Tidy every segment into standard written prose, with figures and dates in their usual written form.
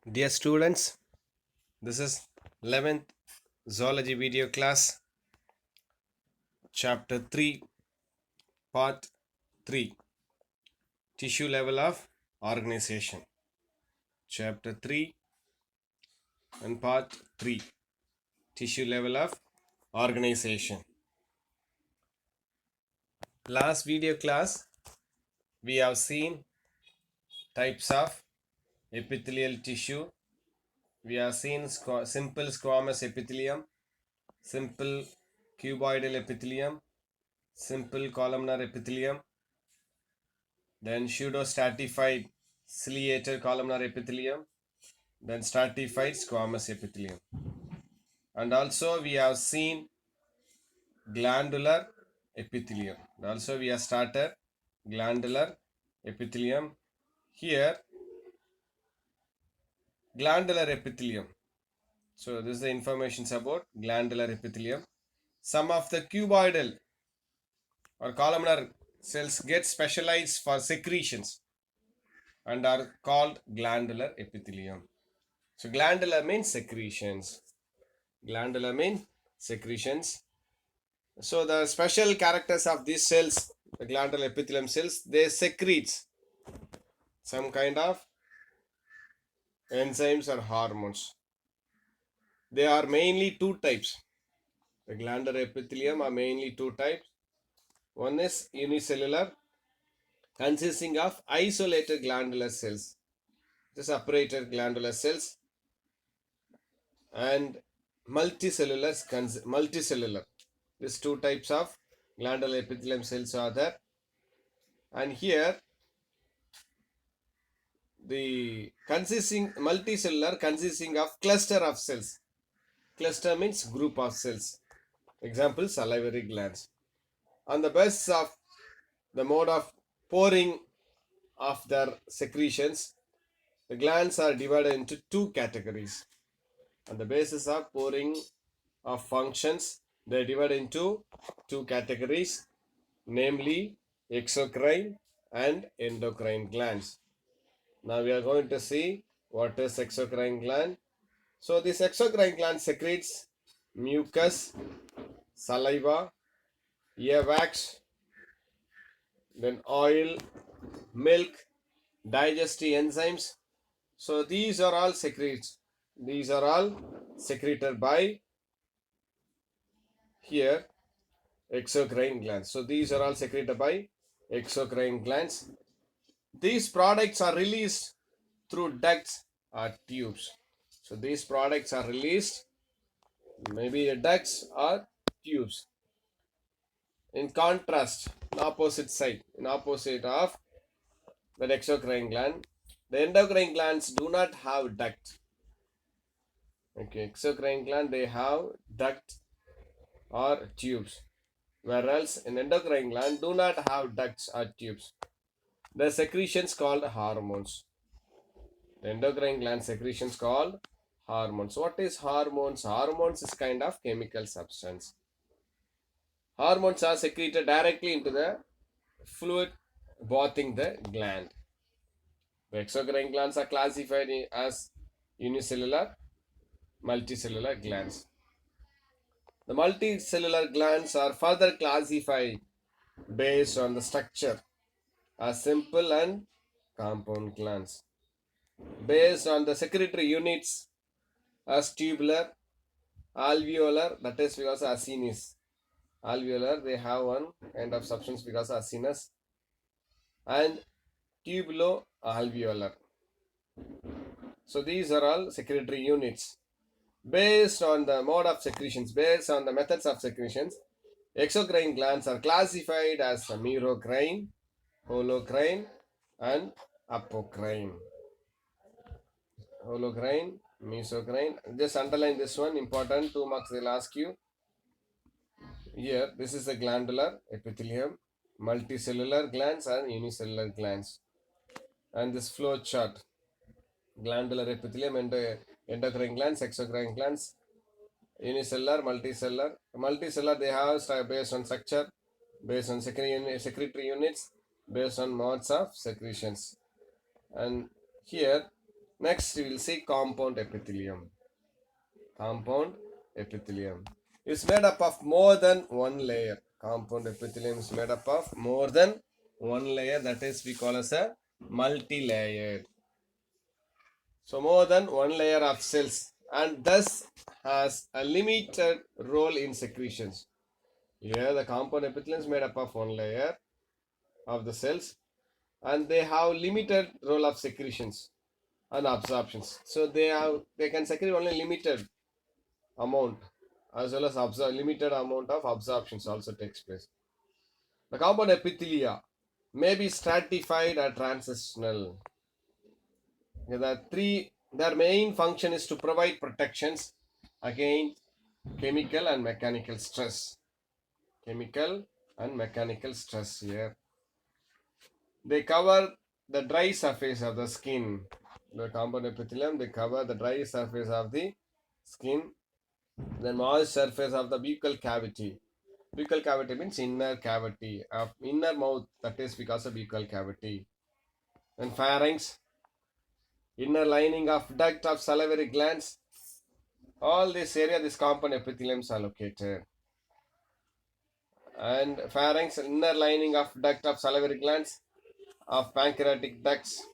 Dear students, this is 11th zoology video class, chapter 3, part 3, tissue level of organization. Chapter 3 and part 3, tissue level of organization. Last video class, we have seen types of epithelial tissue. We have seen simple squamous epithelium, simple cuboidal epithelium, simple columnar epithelium, then pseudostratified ciliated columnar epithelium, then stratified squamous epithelium. And also we have seen glandular epithelium. Also we have started glandular epithelium. Here glandular epithelium. So this is the information about glandular epithelium. Some of the cuboidal or columnar cells get specialized for secretions and are called glandular epithelium. So glandular means secretions. Glandular means secretions. So the special characters of these cells, the glandular epithelium cells, they secrete some kind of enzymes or hormones. They are mainly two types. The glandular epithelium are mainly two types. One is unicellular, consisting of isolated glandular cells, the separated glandular cells, and multicellular. These two types of glandular epithelium cells are there. And here the multicellular consisting of cluster of cells. Cluster means group of cells. Example, salivary glands. On the basis of the mode of pouring of their secretions, the glands are divided into two categories. On the basis of pouring of functions, they are divided into two categories, namely exocrine and endocrine glands. Now we are going to see what is exocrine gland. So this exocrine gland secretes mucus, saliva, earwax, then oil, milk, digestive enzymes. So these are all secreted by here exocrine glands. So these are all secreted by exocrine glands. These products are released through ducts or tubes. So these products are released maybe ducts or tubes. In contrast, in opposite of the exocrine gland, the endocrine glands do not have duct. Okay, exocrine gland they have duct or tubes, whereas in endocrine gland do not have ducts or tubes. The secretions called hormones. The endocrine gland secretions called hormones. What is hormones? Hormones is kind of chemical substance. Hormones are secreted directly into the fluid bathing the gland. The exocrine glands are classified as unicellular, multicellular glands. The multicellular glands are further classified based on the structure as simple and compound glands. Based on the secretory units as tubular, alveolar, that is because acinus. Alveolar, they have one kind of substance because acinus, and tubulo-alveolar. So these are all secretory units. Based on the mode of secretions, based on the methods of secretions, exocrine glands are classified as merocrine, holocrine, and apocrine. Holocrine, mesocrine. Just underline this one, important, 2 marks they'll ask you. Here, this is the glandular epithelium, multicellular glands and unicellular glands. And this flow chart, glandular epithelium, endocrine glands, exocrine glands, unicellular, multicellular. Multicellular, they have based on structure, based on secretory units. based on modes of secretions. And here, next we will see compound epithelium. Compound epithelium is made up of more than one layer. Compound epithelium is made up of more than one layer, that is we call as a multi-layered. So more than one layer of cells and thus has a limited role in secretions. Here the compound epithelium is made up of one layer of the cells and they have limited role of secretions and absorptions. So they can secrete only limited amount as well as limited amount of absorptions also takes place. The compound epithelia may be stratified or transitional. Their main function is to provide protections against chemical and mechanical stress. Chemical and mechanical stress here. They cover the dry surface of the skin. The compound epithelium, they cover the dry surface of the skin, the moist surface of the buccal cavity. Buccal cavity means inner cavity of inner mouth, that is because of buccal cavity. Then pharynx, inner lining of duct of salivary glands. All this area, this compound epitheliums are located. And pharynx, inner lining of duct of salivary glands, of pancreatic ducts.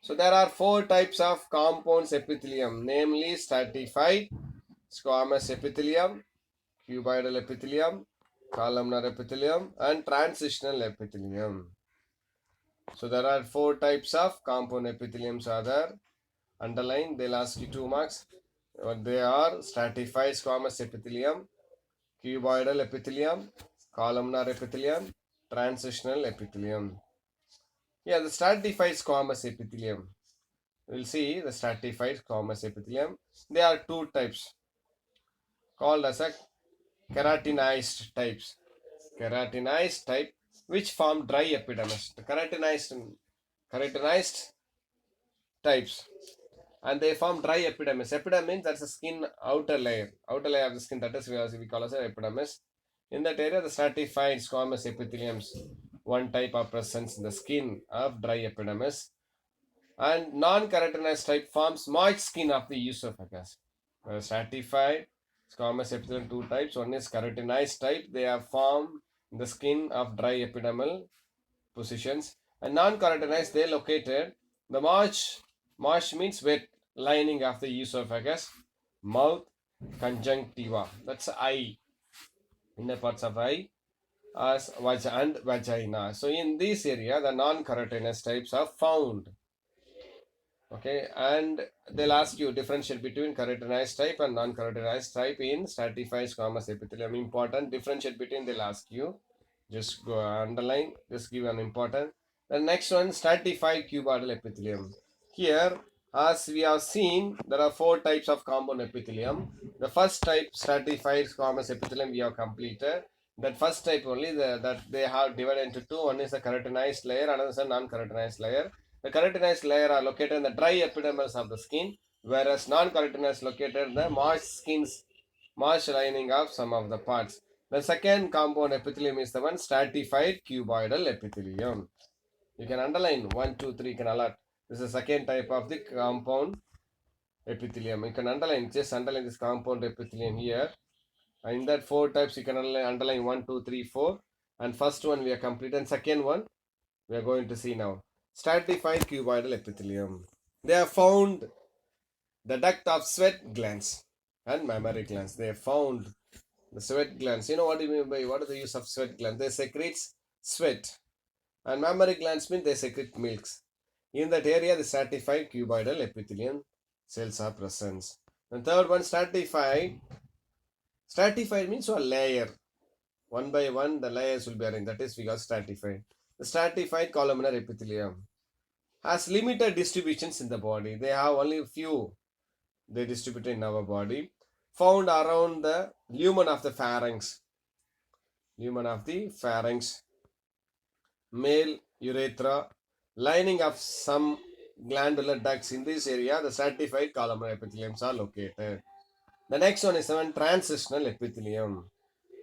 So there are four types of compounds epithelium, namely stratified squamous epithelium, cuboidal epithelium, columnar epithelium, and transitional epithelium. So there are four types of compound epitheliums are there. Underline, they'll ask you 2 marks. They are stratified squamous epithelium, cuboidal epithelium, columnar epithelium, transitional epithelium. Yeah, the stratified squamous epithelium. We'll see the stratified squamous epithelium. There are two types called as a keratinized types. Keratinized type which form dry epidermis. The keratinized types and they form dry epidermis. Epidermis means that's a skin outer layer of the skin, that is we call as epidermis. In that area, the stratified squamous epitheliums, one type of presence in the skin of dry epidermis, and non-keratinized type forms moist skin of the esophagus. Stratified squamous epithelium, two types. One is keratinized type, they are formed in the skin of dry epidermal positions, and non-keratinized, they located the moist means wet lining of the esophagus, mouth, conjunctiva, that's eye, inner parts of eye, as and vagina. So in this area, the non-keratinous types are found. Okay, and they'll ask you differentiate between keratinized type and non-keratinized type in stratified squamous epithelium. Important differentiate between, they'll ask you. Just go underline, just give an important. The next one, stratified cuboidal epithelium. Here, as we have seen, there are four types of compound epithelium. The first type, stratified squamous epithelium, we have completed. That first type only, that they have divided into two. One is a keratinized layer, another is a non-keratinized layer. The keratinized layer are located in the dry epidermis of the skin, whereas non-keratinized located in the moist lining of some of the parts. The second compound epithelium is the one stratified cuboidal epithelium. You can underline 1, 2, 3, you can alert. This is the second type of the compound epithelium. You can underline, just underline this compound epithelium here. In that four types, you can underline 1, 2, 3, 4. And first one we are completed, and second one we are going to see now. Stratified cuboidal epithelium. They are found the duct of sweat glands and mammary glands. They are found the sweat glands. You know what do you mean by what is the use of sweat glands? They secrete sweat. And mammary glands mean they secrete milks. In that area, the stratified cuboidal epithelium cells are present. The third one, stratified. Stratified means a layer. One by one, the layers will be arranged. That is, we got stratified. The stratified columnar epithelium has limited distributions in the body. They have only a few. They distribute in our body. Found around the lumen of the pharynx. Lumen of the pharynx. Male urethra. Lining of some glandular ducts. In this area, the stratified columnar epitheliums are located. The next one is one transitional epithelium.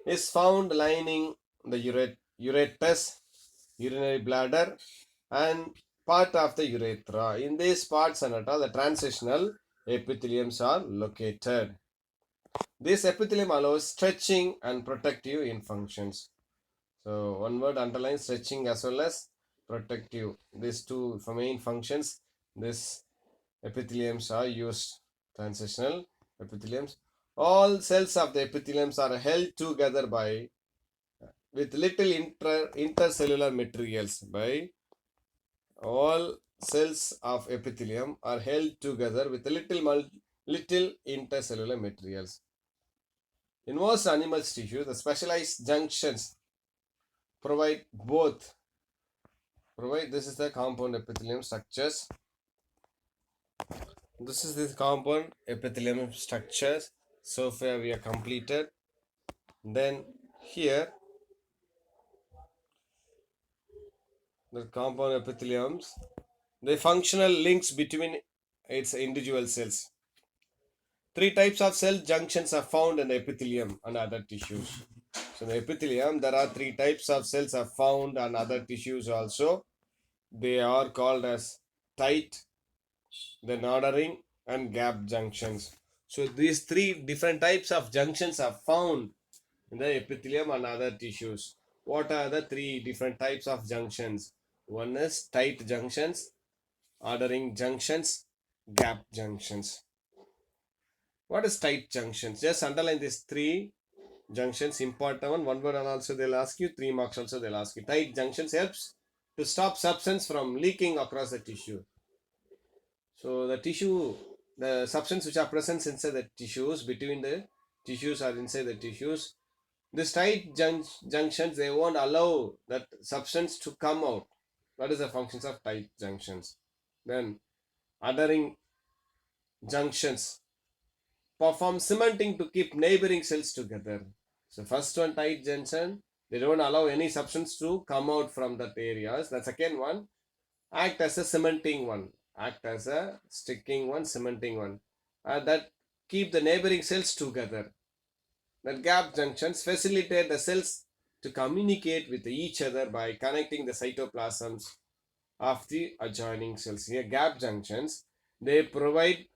Is found lining the uretus urinary bladder, and part of the urethra. In these parts and at all, the transitional epitheliums are located. This epithelium allows stretching and protective in functions. So one word underline stretching as well as protective. These two for main functions. This epitheliums are used. Transitional epitheliums. All cells of the epitheliums are held together by with little intercellular materials. By all cells of epithelium are held together with little intercellular materials. In most animals' tissue, the specialized junctions provide this is the compound epithelium structures. This is the compound epithelium structures. So far we are completed. Then here the compound epitheliums, the functional links between its individual cells. Three types of cell junctions are found in the epithelium and other tissues. So in the epithelium, there are three types of cells are found on other tissues also. They are called as tight, then ordering, and gap junctions. So these three different types of junctions are found in the epithelium and other tissues. What are the three different types of junctions? One is tight junctions, ordering junctions, gap junctions. What is tight junctions? Just underline these three junctions, important one word, and also they'll ask you 3 marks also they'll ask you. Tight junctions helps to stop substance from leaking across the tissue. So the tissue, the substance which are present inside the tissues, between the tissues or inside the tissues, this tight junctions, they won't allow that substance to come out. That is the functions of tight junctions. Then adhering junctions perform cementing to keep neighboring cells together. So first one, tight junction, they don't allow any substance to come out from that areas. The second one, act as a cementing one, act as a sticking one, cementing one, that keep the neighboring cells together. The gap junctions facilitate the cells to communicate with each other by connecting the cytoplasms of the adjoining cells. Here, gap junctions, they provide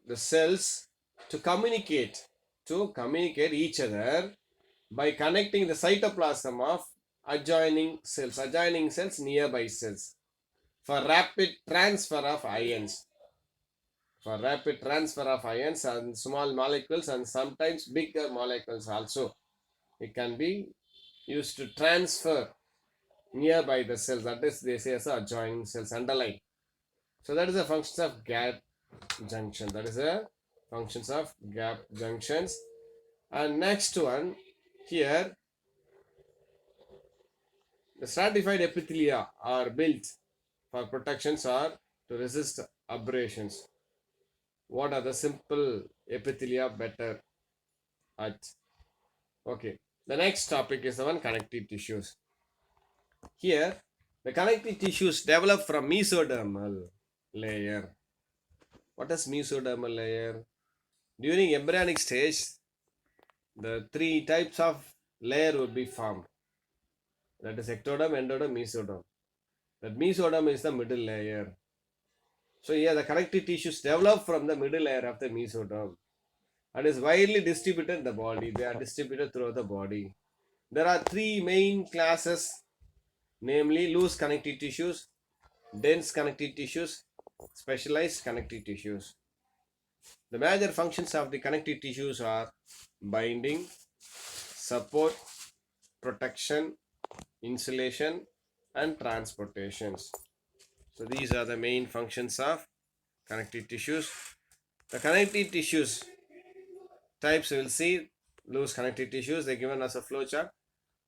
the cells to communicate each other by connecting the cytoplasm of adjoining cells, nearby cells, for rapid transfer of ions. For rapid transfer of ions and small molecules and sometimes bigger molecules also. It can be used to transfer nearby the cells. That is, they say as adjoining cells. Underline. So that is the functions of gap junction. That is the functions of gap junctions. And next one here, the stratified epithelia are built for protections or to resist abrasions. What are the simple epithelia better at? Okay. The next topic is the one connective tissues. Here, the connective tissues develop from mesodermal layer. What is mesodermal layer? During embryonic stage, the three types of layer will be formed. That is ectoderm, endoderm, mesoderm. That mesoderm is the middle layer. So here the connective tissues develop from the middle layer of the mesoderm and is widely distributed in the body. They are distributed throughout the body. There are three main classes, namely loose connective tissues, dense connective tissues, specialized connective tissues. The major functions of the connective tissues are binding, support, protection, insulation, and transportations. So these are the main functions of connective tissues. The connective tissues types we will see: loose connective tissues, they are given as a flowchart,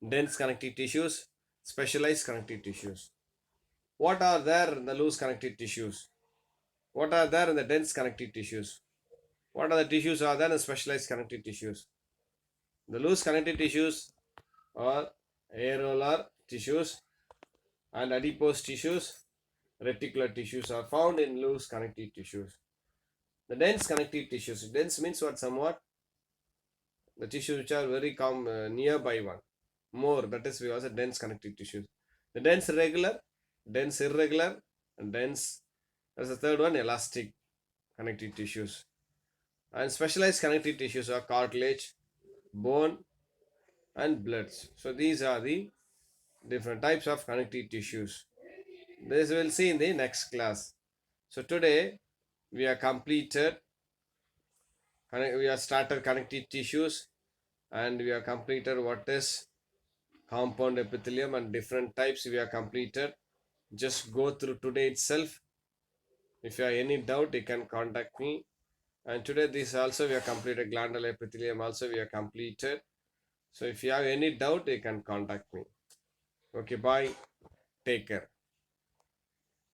dense connective tissues, specialized connective tissues. What are there in the loose connective tissues? What are there in the dense connective tissues? What are the tissues are there in the specialized connective tissues? The loose connective tissues are areolar tissues and adipose tissues. Reticular tissues are found in loose connective tissues. The dense connective tissues. Dense means what? Somewhat the tissues which are very nearby one. more, that is we also dense connective tissues. The dense regular, dense irregular, and dense, that's the third one, elastic connective tissues. And specialized connective tissues are cartilage, bone, and bloods. So these are the different types of connective tissues. This we'll see in the next class. So today we are completed, we have started connective tissues, and we have completed what is compound epithelium and different types we have completed. Just go through today itself. If you have any doubt, you can contact me. And today this also we have completed glandular epithelium also we have completed. So if you have any doubt, you can contact me. Okay, bye. Take care.